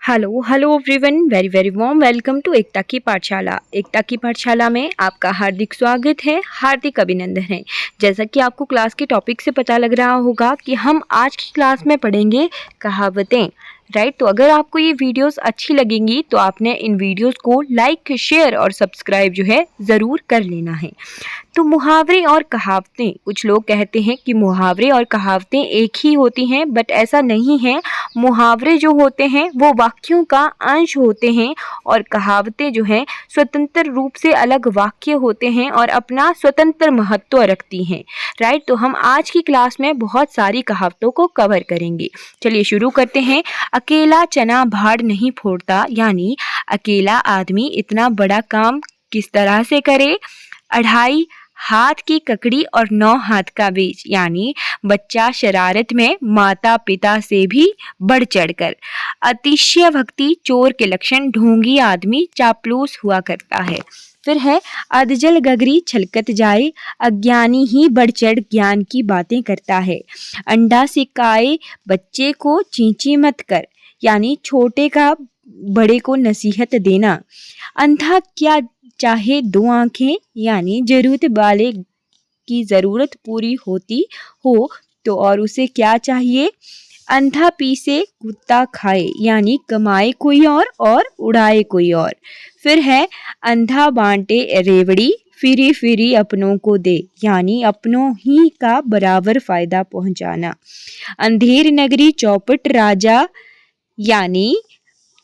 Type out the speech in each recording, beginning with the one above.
Hello hello everyone, very very warm welcome to Ekta की पाठशाला। एकता की पाठशाला में आपका हार्दिक स्वागत है, हार्दिक अभिनंदन है। जैसा कि आपको क्लास के टॉपिक से पता लग रहा होगा कि हम आज की क्लास में पढ़ेंगे कहावतें, राइट। तो अगर आपको ये वीडियोस अच्छी लगेंगी तो आपने इन वीडियोस को लाइक, शेयर और सब्सक्राइब जो है ज़रूर कर लेना है। तो मुहावरे और कहावतें, कुछ लोग कहते हैं कि मुहावरे और कहावतें एक ही होती हैं, बट ऐसा नहीं है। मुहावरे जो होते हैं वो वाक्यों का अंश होते हैं और कहावतें जो हैं स्वतंत्र रूप से अलग वाक्य होते हैं और अपना स्वतंत्र महत्व रखती हैं, राइट। तो हम आज की क्लास में बहुत सारी कहावतों को कवर करेंगे। चलिए शुरू करते हैं। अकेला चना भाड़ नहीं फोड़ता, यानी अकेला आदमी इतना बड़ा काम किस तरह से करे। अढ़ाई हाथ की ककड़ी और 9 हाथ का बीज, यानी बच्चा शरारत में माता पिता से भी बढ़ चढ़कर। अतिशय भक्ति चोर के लक्षण, ढोंगी आदमी चापलूस हुआ करता है। फिर है अधजल गगरी छलकत जाए, अज्ञानी ही बढ़ चढ़ ज्ञान की बातें करता है। अंडा सिकाए बच्चे को चींची मत कर, यानी छोटे का बड़े को नसीहत देना। अंधा क्या चाहे 2 आंखें, यानी जरूरत वाले की ज़रूरत पूरी होती हो तो और उसे क्या चाहिए। अंधा पीसे कुत्ता खाए, यानी कमाए कोई और उड़ाए कोई और। फिर है अंधा बांटे रेवड़ी, फिरी फिरी अपनों को दे, यानी अपनों ही का बराबर फायदा पहुंचाना। अंधेर नगरी चौपट राजा, यानी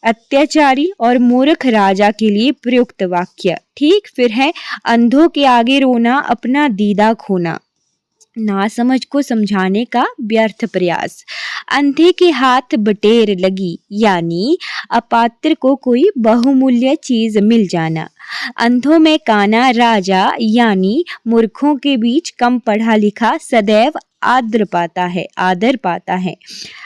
अत्याचारी और मूर्ख राजा के लिए प्रयुक्त वाक्य, ठीक। फिर है अंधों के आगे रोना, अपना दीदा खोना, नासमझ को समझाने का व्यर्थ प्रयास। अंधे के हाथ बटेर लगी, यानी अपात्र को कोई बहुमूल्य चीज मिल जाना। अंधों में काना राजा, यानी मूर्खों के बीच कम पढ़ा लिखा सदैव आदर पाता है।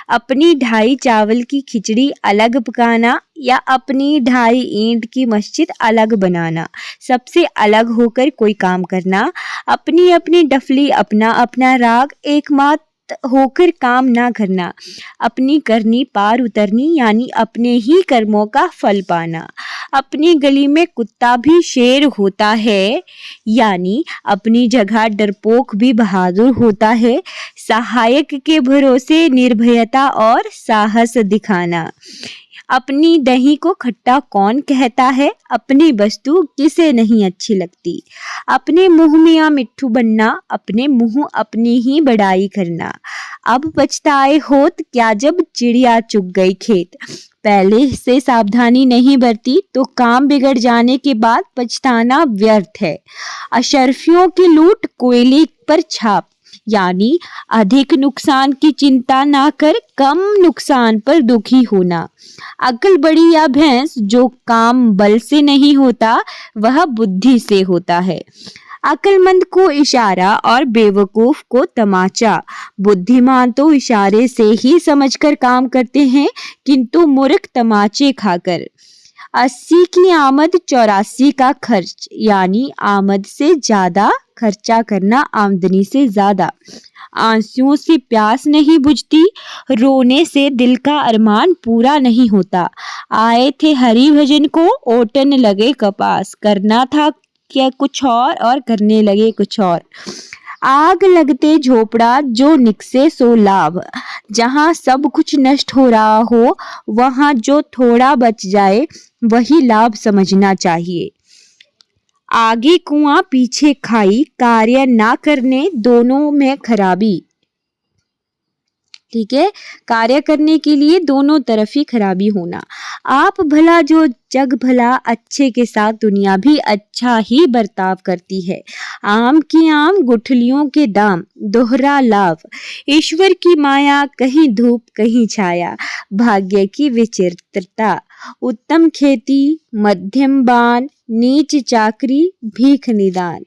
अपनी ढाई चावल की खिचड़ी अलग पकाना या अपनी ढाई ईंट की मस्जिद अलग बनाना। सबसे अलग होकर कोई काम करना। अपनी अपनी डफली, अपना अपना राग, एकमत होकर काम ना करना। अपनी करनी पार उतरनी, यानी अपने ही कर्मों का फल पाना। अपनी गली में कुत्ता भी शेर होता है, यानी अपनी जगह डरपोक भी बहादुर होता है। सहायक के भरोसे निर्भयता और साहस दिखाना। अपनी दही को खट्टा कौन कहता है, अपनी वस्तु किसे नहीं अच्छी लगती। अपने मुंह मियां मिट्ठू बनना, अपने मुंह अपनी ही बड़ाई करना। अब पछताए होत क्या जब चिड़िया चुग गई खेत, पहले से सावधानी नहीं बरती तो काम बिगड़ जाने के बाद पछताना व्यर्थ है। अशर्फियों की लूट कोयले पर छाप, यानी अधिक नुकसान की चिंता ना कर कम नुकसान पर दुखी होना। अकल बड़ी या भैंस, जो काम बल से नहीं होता वह बुद्धि से होता है। अक्लमंद को इशारा और बेवकूफ को तमाचा। बुद्धिमान तो इशारे से ही समझकर काम करते हैं, किंतु मूर्ख तमाचे खाकर। 80 की आमद 84 का खर्च, यानी आमद से ज्यादा खर्चा करना आमदनी से ज्यादा। आंसुओं से प्यास नहीं बुझती, रोने से दिल का अरमान पूरा नहीं होता। आए थे हरि भजन को, ओटन लगे कपास, करना था क्या कुछ और करने लगे कुछ और। आग लगते झोपड़ा जो निकसे सो लाभ, जहाँ सब कुछ नष्ट हो रहा हो वहाँ जो थोड़ा बच जाए वही लाभ समझना चाहिए। आगे कुआं पीछे खाई, कार्य ना करने दोनों में खराबी, ठीक है। कार्य करने के लिए दोनों तरफ ही खराबी होना। आप भला जो जग भला, अच्छे के साथ दुनिया भी अच्छा ही बर्ताव करती है। आम की आम गुठलियों के दाम, दोहरा लाभ। ईश्वर की माया, कहीं धूप कहीं छाया, भाग्य की विचित्रता। उत्तम खेती, मध्यम बान, नीच चाकरी, भीख निदान।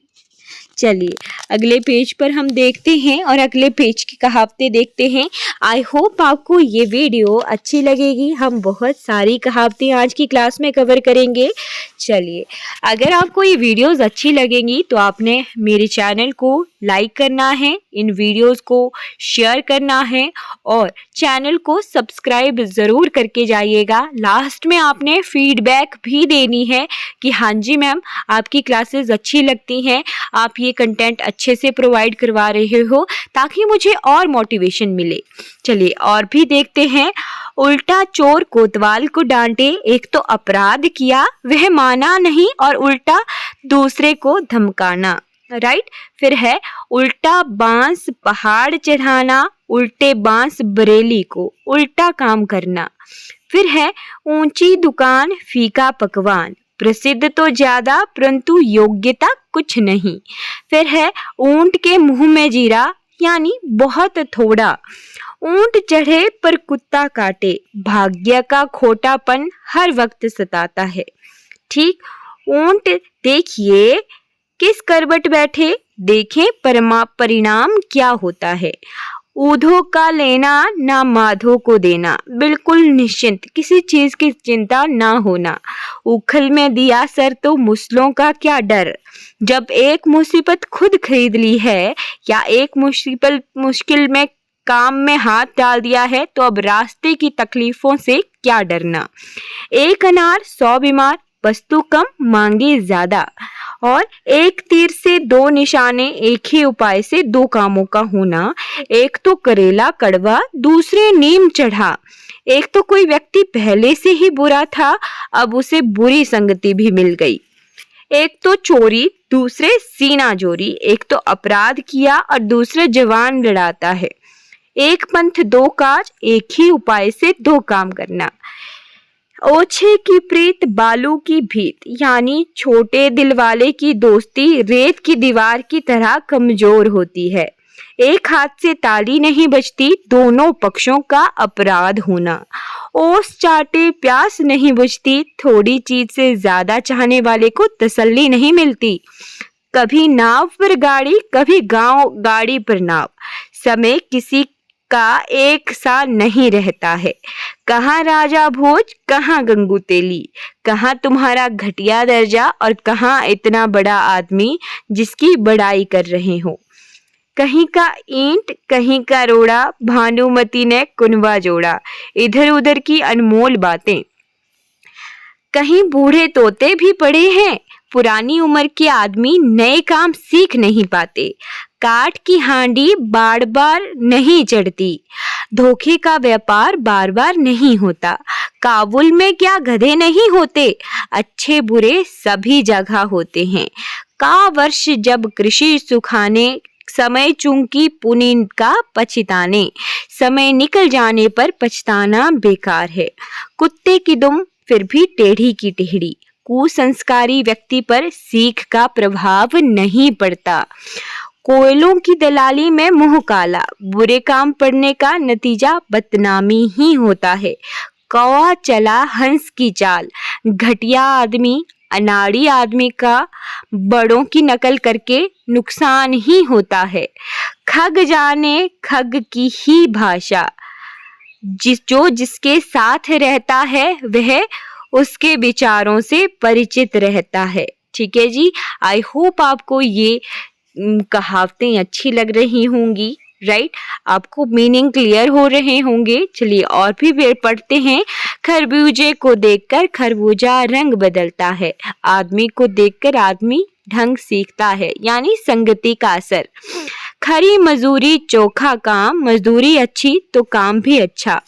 चलिए अगले पेज पर हम देखते हैं और अगले पेज की कहावतें देखते हैं। आई होप आपको ये वीडियो अच्छी लगेगी। हम बहुत सारी कहावतें आज की क्लास में कवर करेंगे। चलिए, अगर आपको ये वीडियोस अच्छी लगेंगी तो आपने मेरे चैनल को लाइक करना है, इन वीडियोस को शेयर करना है और चैनल को सब्सक्राइब ज़रूर करके जाइएगा। लास्ट में आपने फीडबैक भी देनी है कि हाँ जी मैम, आपकी क्लासेस अच्छी लगती हैं, आप ये कंटेंट अच्छे से प्रोवाइड करवा रहे हो, ताकि मुझे और मोटिवेशन मिले। चलिए और भी देखते हैं। उल्टा चोर कोतवाल को डांटे, एक तो अपराध किया वह माना नहीं और उल्टा दूसरे को धमकाना। राइट। फिर है उल्टा बांस पहाड़ चढ़ाना, उल्टे बांस बरेली को उल्टा काम करना। फिर है ऊंची दुकान फीका पकवान, प्रसिद्ध तो ज्यादा परंतु योग्यता कुछ नहीं। फिर है ऊंट के मुंह में जीरा, यानी बहुत थोड़ा। ऊंट चढ़े पर कुत्ता काटे, भाग्य का खोटापन हर वक्त सताता है। ठीक। ऊंट देखिए किस करवट बैठे, देखें परिणाम क्या होता है। ऊधो का लेना ना माधो को देना, बिल्कुल निश्चिंत, किसी चीज की चिंता ना होना। उखल में दिया सर तो मुसलों का क्या डर, जब एक मुसीबत खुद खरीद ली है या एक मुश्किल में काम में हाथ डाल दिया है तो अब रास्ते की तकलीफों से क्या डरना। एक अनार 100 बीमार, वस्तु कम मांगे ज्यादा। और एक तीर से 2 निशाने, एक ही उपाय से 2 कामों का होना। एक तो करेला कड़वा, दूसरे नीम चढ़ा। एक तो कोई व्यक्ति पहले से ही बुरा था, अब उसे बुरी संगति भी मिल गई। एक तो चोरी, दूसरे सीना जोरी। एक तो अपराध किया और दूसरे जवान लड़ाता है। एक पंथ 2 काज, एक ही उपाय से 2 काम करना। ओछे की प्रीत बालू की भीत, यानी छोटे दिल वाले की दोस्ती रेत की दीवार की तरह कमजोर होती है। एक हाथ से ताली नहीं बजती, दोनों पक्षों का अपराध होना। ओस चाटे प्यास नहीं बुझती, थोड़ी चीज से ज्यादा चाहने वाले को तसल्ली नहीं मिलती। कभी नाव पर गाड़ी, कभी गाड़ी पर नाव, समय किसी का एक सा नहीं रहता है। कहाँ राजा भोज, कहाँ गंगू तेली, कहाँ तुम्हारा घटिया दर्जा और कहाँ इतना बड़ा आदमी जिसकी बड़ाई कर रहे हो। कहीं का ईंट, कहीं का रोड़ा, भानुमती ने कुनवा जोड़ा। इधर उधर की अनमोल बातें। कहीं बूढ़े तोते भी पड़े हैं, पुरानी उम्र के आदमी नए काम सीख नहीं पाते। काठ की हांडी बार बार नहीं चढ़ती, धोखे का व्यापार बार बार नहीं होता। काबुल में क्या गधे नहीं होते, अच्छे बुरे सभी जगह होते हैं। का वर्ष जब कृषि सुखाने, समय चूंकि पुनीत का पछताने। समय निकल जाने पर पछताना बेकार है। कुत्ते की दुम फिर भी टेढ़ी की टेढ़ी, कुसंस्कारी व्यक्ति पर सीख का प्रभाव नहीं पड़ता। कोयलों की दलाली में मुंह काला, बुरे काम पड़ने का नतीजा बदनामी ही होता है। कौवा चला हंस की चाल, घटिया आदमी अनाड़ी आदमी का बड़ों की नकल करके नुकसान ही होता है। खग जाने खग की ही भाषा, जो जिसके साथ रहता है वह उसके विचारों से परिचित रहता है। ठीक है जी, आई होप आपको ये कहावतें अच्छी लग रही होंगी। राइट, आपको मीनिंग क्लियर हो रहे होंगे। चलिए और भी पढ़ते हैं। खरबूजे को देखकर खरबूजा रंग बदलता है, आदमी को देखकर आदमी ढंग सीखता है, यानी संगति का असर। खरी मजदूरी चोखा काम, मजदूरी अच्छी तो काम भी अच्छा।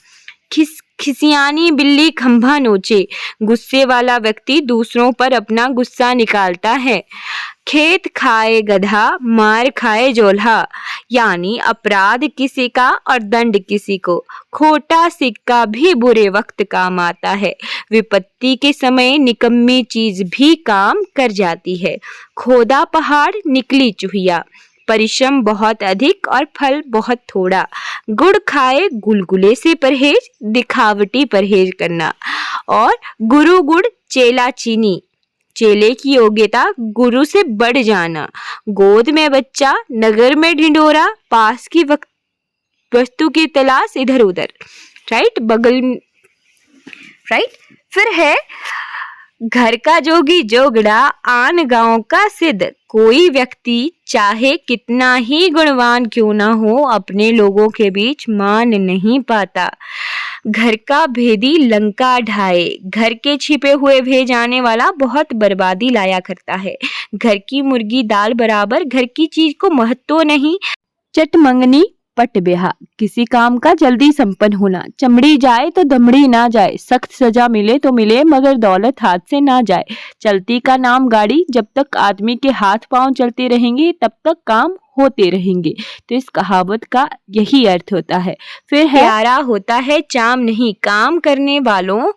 खिसियानी बिल्ली खंभा नोचे, गुस्से वाला व्यक्ति दूसरों पर अपना गुस्सा निकालता है। खेत खाए गधा, मार खाए जोल्हा, यानी अपराध किसी का और दंड किसी को। खोटा सिक्का भी बुरे वक्त काम आता है, विपत्ति के समय निकम्मी चीज भी काम कर जाती है। खोदा पहाड़ निकली चूहिया, परिश्रम बहुत अधिक और फल बहुत थोड़ा। गुड़ खाए गुलगुले से परहेज, दिखावटी परहेज करना। और गुरु गुड़ चेला चीनी, चेले की योग्यता गुरु से बढ़ जाना। गोद में बच्चा, नगर में ढिंढोरा, पास की वस्तु की तलाश इधर उधर। राइट, बगल। राइट, फिर है घर का जोगी जोगड़ा आन गांव का सिद्ध। कोई व्यक्ति चाहे कितना ही गुणवान क्यों ना हो, अपने लोगों के बीच मान नहीं पाता। घर का भेदी लंका ढाए। घर के छिपे हुए भेज आने वाला बहुत बर्बादी लाया करता है। घर की मुर्गी दाल बराबर, घर की चीज को महत्व नहीं। चट मंगनी पट ब्याह। किसी काम का जल्दी संपन्न होना। चमड़ी जाए तो दमड़ी ना जाए। सख्त सजा मिले तो मिले, मगर दौलत हाथ से ना जाए। चलती का नाम गाड़ी। जब तक आदमी के हाथ पांव चलते रहेंगे तब तक काम होते रहेंगे। तो इस कहावत का यही अर्थ होता है। फिर है, प्यारा होता है चाम नहीं, काम करने वालों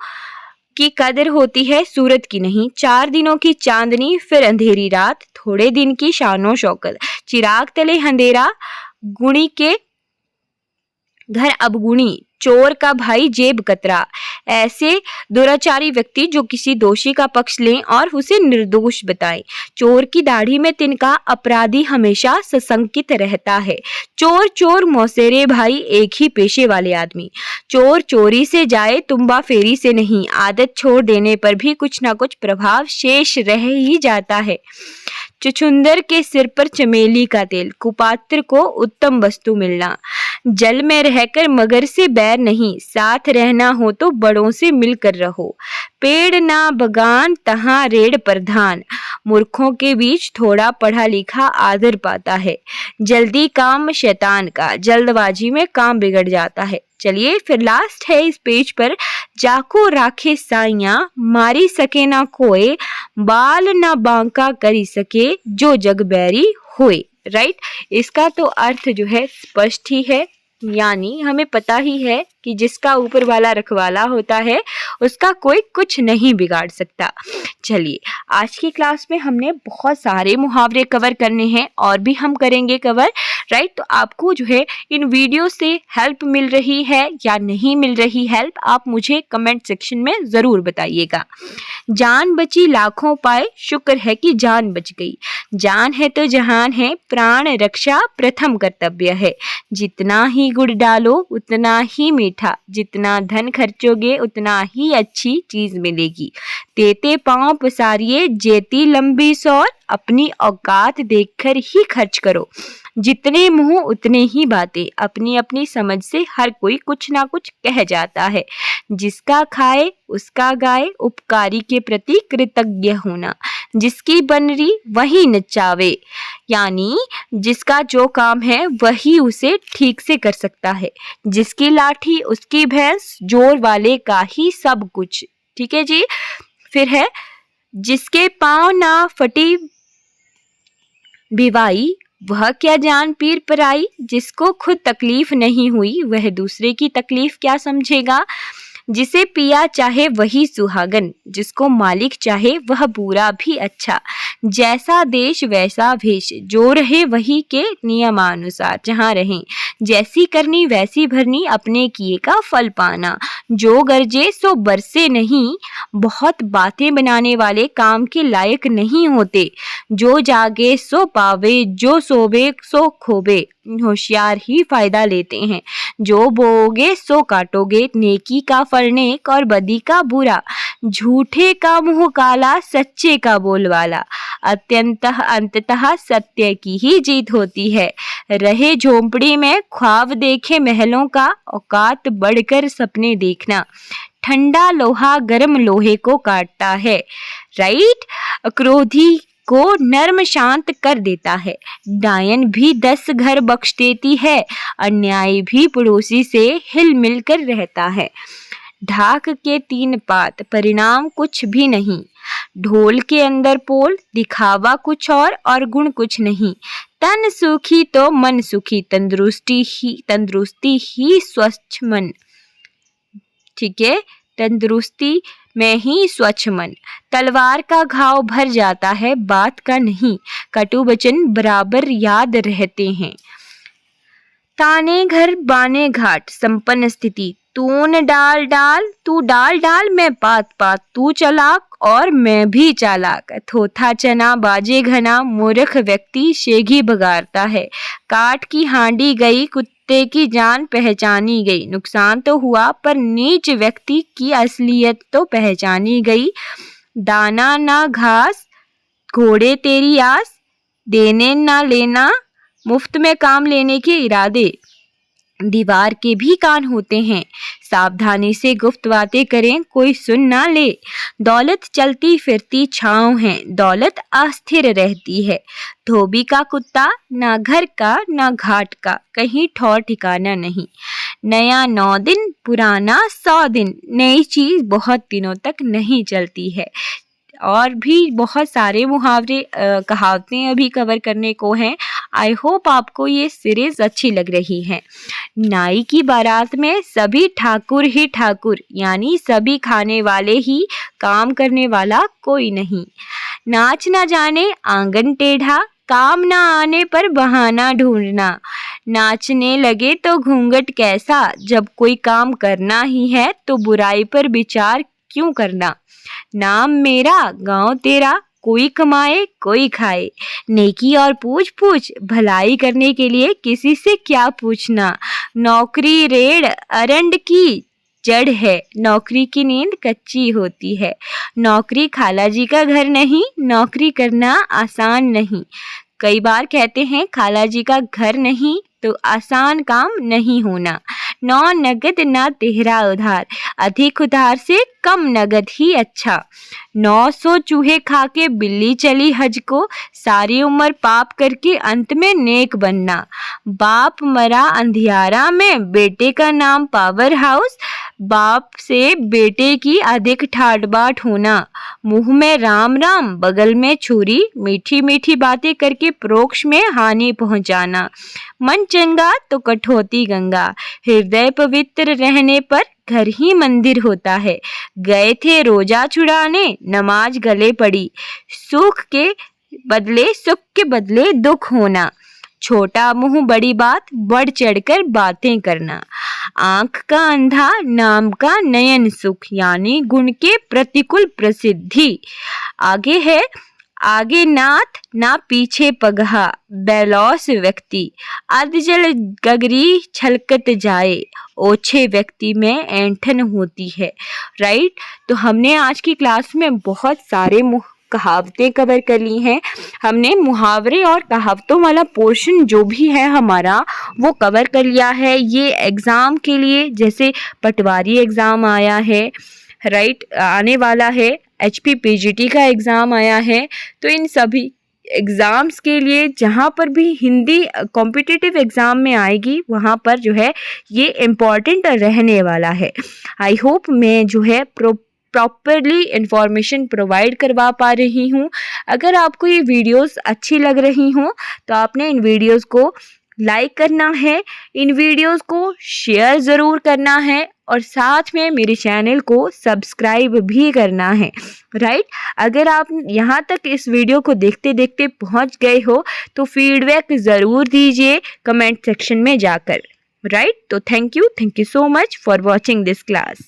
की कदर होती है सूरत की नहीं। 4 दिनों की चांदनी फिर अंधेरी रात, थोड़े दिन की शानो शौकत। चिराग तले अंधेरा, गुणी के घर अवगुणी, चोर का भाई जेब कतरा। ऐसे दुराचारी व्यक्ति जो किसी दोषी का पक्ष लें और उसे निर्दोष बताएं। चोर की दाढ़ी में तिनका, अपराधी हमेशा सशंकित रहता है। चोर चोर मौसेरे भाई, एक ही पेशे वाले आदमी। चोर चोरी से जाए, तुम्बा फेरी से नहीं। आदत छोड़ देने पर भी कुछ ना कुछ प्रभाव शेष रह ही जाता है। चुचुंदर के सिर पर चमेली का तेल। कुपात्र को उत्तम वस्तु मिलना। जल में रहकर मगर से बैर नहीं, साथ रहना हो तो बड़ों से मिलकर रहो। पेड़ ना बगान तहां रेड़ प्रधान। मूर्खों के बीच थोड़ा पढ़ा लिखा आदर पाता है। जल्दी काम शैतान का, जल्दबाजी में काम बिगड़ जाता है। चलिए फिर लास्ट है इस पेज पर, जाको राखे साइया, मारी सके ना कोई, बाल ना बांका करी सके, जो जग बैरी होए। राइट, इसका तो अर्थ जो है स्पष्ट ही है, यानी हमें पता ही है कि जिसका ऊपर वाला रखवाला होता है उसका कोई कुछ नहीं बिगाड़ सकता। चलिए, आज की क्लास में हमने बहुत सारे मुहावरे कवर करने हैं और भी हम करेंगे कवर। राइट, तो आपको जो है इन वीडियो से हेल्प मिल रही है या नहीं मिल रही हेल्प, आप मुझे कमेंट सेक्शन में ज़रूर बताइएगा। जान बची लाखों पाए, शुक्र है कि जान बच गई। जान है तो जहान है, प्राण रक्षा प्रथम कर्तव्य है। जितना ही गुड़ डालो उतना ही मीठा, जितना धन खर्चोगे उतना ही अच्छी चीज मिलेगी। तेते पांव पसारिए जेती लंबी सौर, अपनी औकात देखकर ही खर्च करो। जितने मुंह उतने ही बातें, अपनी अपनी समझ से हर कोई कुछ ना कुछ कह जाता है। जिसका खाए उसका गाए, उपकारी के प्रति कृतज्ञ होना। जिसकी बनरी वही नचावे, यानी जिसका जो काम है वही उसे ठीक से कर सकता है। जिसकी लाठी उसकी भैंस, जोर वाले का ही सब कुछ। ठीक है जी। फिर है, जिसके पांव ना फटी भिवाई, वह क्या जान पीर पराई। जिसको खुद तकलीफ नहीं हुई वह दूसरे की तकलीफ क्या समझेगा। जिसे पिया चाहे वही सुहागन, जिसको मालिक चाहे वह बुरा भी अच्छा। जैसा देश वैसा भेष, जो रहे वही के नियमानुसार जहाँ रहें। जैसी करनी वैसी भरनी, अपने किए का फल पाना। जो गरजे सो बरसे नहीं, बहुत बातें बनाने वाले काम के लायक नहीं होते। जो जागे सो पावे, जो सोवे सो खोबे, होशियार ही फायदा लेते हैं। जो बोओगे सो काटोगे, नेकी का फल नेक और बदी का बुरा। झूठे का मुंह काला, सच्चे का बोलवाला। अत्यंतः अंततः सत्य की ही जीत होती है। रहे झोंपड़ी में ख्वाब देखे महलों का, औकात बढ़कर सपने देखना। ठंडा लोहा गर्म लोहे को काटता है। राइट, क्रोधी को नर्म शांत कर देता है। डायन भी 10 घर बख्श देती है। अन्याय भी पड़ोसी से हिल मिल कर रहता है। ढाक के 3 पात, परिणाम कुछ भी नहीं। ढोल के अंदर पोल, दिखावा कुछ और गुण कुछ नहीं। तन सुखी तो मन सुखी, तंदुरुस्ती ही स्वच्छ मन। ठीक है, तंदुरुस्ती में ही स्वच्छ मन। तलवार का घाव भर जाता है, बात का नहीं। कटु वचन बराबर याद रहते हैं। ताने घर बाने घाट, संपन्न स्थिति। तून डाल डाल, तू डाल डाल, मैं पात पात। तू चालाक और मैं भी चालाक। थोथा चना बाजे घना, मूर्ख व्यक्ति शेघी भगारता है। काठ की हांडी गई, कुत्ते की जान पहचानी गई। नुकसान तो हुआ पर नीच व्यक्ति की असलियत तो पहचानी गई। दाना ना घास, घोड़े तेरी आस, देने ना लेना, मुफ्त में काम लेने के इरादे। दीवार के भी कान होते हैं, सावधानी से गुफ्त बातें करें कोई सुन ना ले। दौलत चलती फिरती छाँव है, दौलत अस्थिर रहती है। धोबी का कुत्ता, ना घर का ना घाट का, कहीं ठौर ठिकाना नहीं। नया 9 दिन, पुराना 100 दिन, नई चीज बहुत दिनों तक नहीं चलती है। और भी बहुत सारे मुहावरे कहावतें अभी कवर करने को हैं। आई होप आपको ये सीरीज अच्छी लग रही है। नाई की बारात में सभी ठाकुर ही ठाकुर, यानी सभी खाने वाले ही, काम करने वाला कोई नहीं। नाच ना जाने आंगन टेढ़ा, काम ना आने पर बहाना ढूंढना। नाचने लगे तो घूंघट कैसा, जब कोई काम करना ही है तो बुराई पर विचार क्यों करना। नाम मेरा गांव तेरा, कोई कमाए कोई खाए। नेकी और पूछ पूछ, भलाई करने के लिए किसी से क्या पूछना। नौकरी रेड़ अरंड की जड़ है, नौकरी की नींद कच्ची होती है। नौकरी खाला जी का घर नहीं, नौकरी करना आसान नहीं। कई बार कहते हैं खाला जी का घर नहीं तो आसान काम नहीं होना। नौ नगद ना तेहरा उधार, अधिक उधार से कम नगद ही अच्छा। 900 चूहे खा के बिल्ली चली हज को, सारी उम्र पाप करके अंत में नेक बनना। बाप मरा अंधियारा में, बेटे का नाम पावर हाउस, बाप से बेटे की अधिक ठाट बाट होना। मुंह में राम राम बगल में छुरी, मीठी मीठी बातें करके परोक्ष में हानि पहुंचाना। मन चंगा तो कठौती गंगा, हृदय पवित्र रहने पर घर ही मंदिर होता है। गए थे रोजा छुड़ाने, नमाज गले पड़ी, सुख के बदले दुख होना। छोटा मुंह बड़ी बात, बढ़ चढ़कर बातें करना। आंख का अंधा नाम का नयन सुख, यानी गुण के प्रतिकूल प्रसिद्धि। आगे है आगे नाथ ना पीछे पगहा, बेलौस व्यक्ति अधजल गगरी छलकत जाए। ओछे व्यक्ति में ऐंठन होती है। राइट, तो हमने आज की क्लास में बहुत सारे कहावतें कवर कर ली हैं। हमने मुहावरे और कहावतों वाला पोर्शन जो भी है हमारा वो कवर कर लिया है। ये एग्ज़ाम के लिए, जैसे पटवारी एग्ज़ाम आया है, राइट, आने वाला है, HPPGT का एग्ज़ाम आया है, तो इन सभी एग्ज़ाम्स के लिए जहाँ पर भी हिंदी कॉम्पिटिटिव एग्ज़ाम में आएगी वहाँ पर जो है ये इम्पॉर्टेंट रहने वाला है। आई होप मैं जो है प्रॉपरली इंफॉर्मेशन प्रोवाइड करवा पा रही हूँ। अगर आपको ये वीडियोस अच्छी लग रही हों तो आपने इन वीडियोस को लाइक करना है, इन वीडियोस को शेयर ज़रूर करना है और साथ में मेरे चैनल को सब्सक्राइब भी करना है। राइट, अगर आप यहाँ तक इस वीडियो को देखते देखते पहुँच गए हो तो फीडबैक ज़रूर दीजिए कमेंट सेक्शन में जाकर। राइट, तो thank you so much for watching this class.